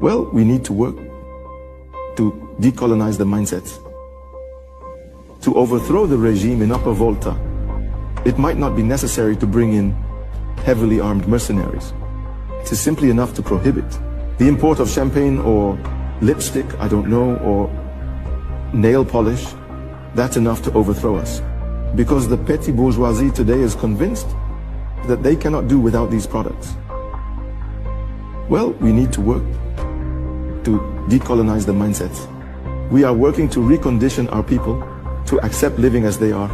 Well, we need to work to decolonize the mindsets. To overthrow the regime in Upper Volta, it might not be necessary to bring in heavily armed mercenaries. It is simply enough to prohibit the import of champagne or lipstick, I don't know, or nail polish. That's enough to overthrow us. Because the petty bourgeoisie today is convinced that they cannot do without these products. Well, we need to work to decolonize the mindsets. We are working to recondition our people to accept living as they are,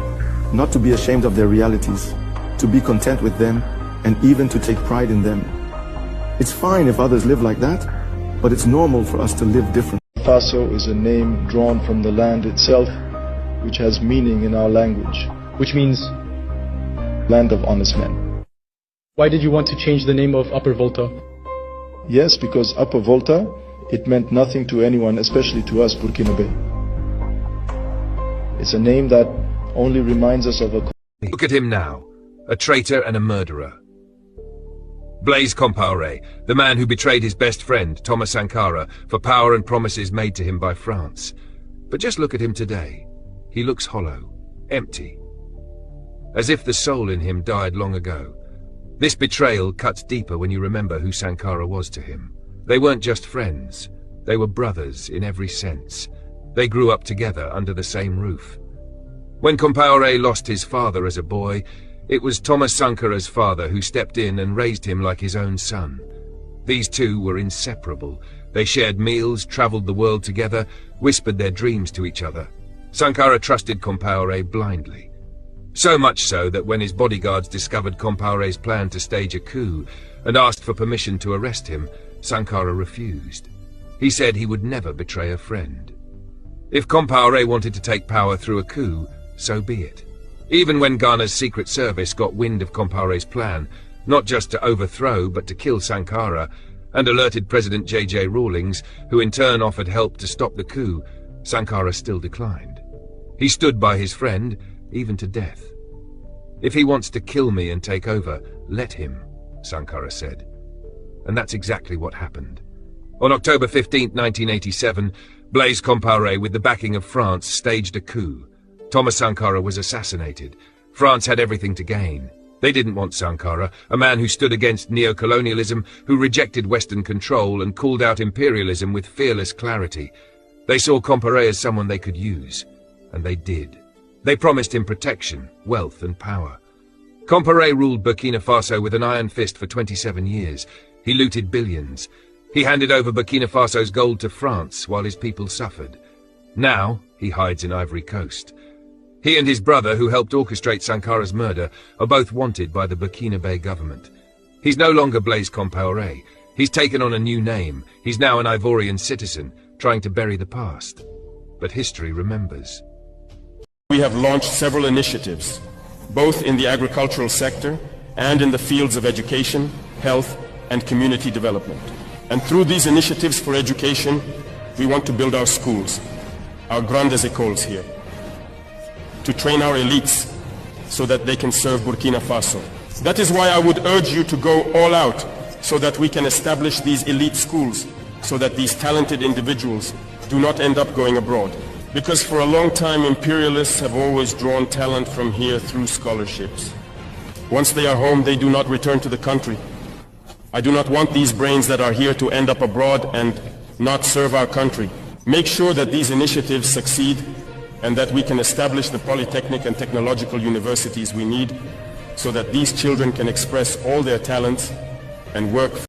not to be ashamed of their realities, to be content with them, and even to take pride in them. It's fine if others live like that, but it's normal for us to live different. Faso is a name drawn from the land itself, which has meaning in our language. Which means? Land of honest men. Why did you want to change the name of Upper Volta? Yes, because Upper Volta, it meant nothing to anyone, especially to us, Burkinabe. It's a name that only reminds us of a... Look at him now, a traitor and a murderer. Blaise Compaoré, the man who betrayed his best friend, Thomas Sankara, for power and promises made to him by France. But just look at him today. He looks hollow, empty, as if the soul in him died long ago. This betrayal cuts deeper when you remember who Sankara was to him. They weren't just friends, they were brothers in every sense. They grew up together under the same roof. When Compaoré lost his father as a boy, it was Thomas Sankara's father who stepped in and raised him like his own son. These two were inseparable. They shared meals, traveled the world together, whispered their dreams to each other. Sankara trusted Compaoré blindly. So much so that when his bodyguards discovered Compaoré's plan to stage a coup and asked for permission to arrest him, Sankara refused. He said he would never betray a friend. If Compaoré wanted to take power through a coup, so be it. Even when Ghana's secret service got wind of Compaoré's plan, not just to overthrow but to kill Sankara, and alerted President J.J. Rawlings, who in turn offered help to stop the coup, Sankara still declined. He stood by his friend, even to death. If he wants to kill me and take over, let him, Sankara said. And that's exactly what happened. On October 15, 1987, Blaise Compaoré, with the backing of France, staged a coup. Thomas Sankara was assassinated. France had everything to gain. They didn't want Sankara, a man who stood against neo-colonialism, who rejected Western control and called out imperialism with fearless clarity. They saw Compaoré as someone they could use, and they did. They promised him protection, wealth and power. Compaoré ruled Burkina Faso with an iron fist for 27 years. He looted billions. He handed over Burkina Faso's gold to France while his people suffered. Now, he hides in Ivory Coast. He and his brother, who helped orchestrate Sankara's murder, are both wanted by the Burkinabe government. He's no longer Blaise Compaoré. He's taken on a new name. He's now an Ivorian citizen, trying to bury the past. But history remembers. We have launched several initiatives, both in the agricultural sector and in the fields of education, health, and community development. And through these initiatives for education, we want to build our schools, our grandes écoles here, to train our elites so that they can serve Burkina Faso. That is why I would urge you to go all out so that we can establish these elite schools, so that these talented individuals do not end up going abroad. Because for a long time, imperialists have always drawn talent from here through scholarships. Once they are home, they do not return to the country. I do not want these brains that are here to end up abroad and not serve our country. Make sure that these initiatives succeed and that we can establish the polytechnic and technological universities we need so that these children can express all their talents and work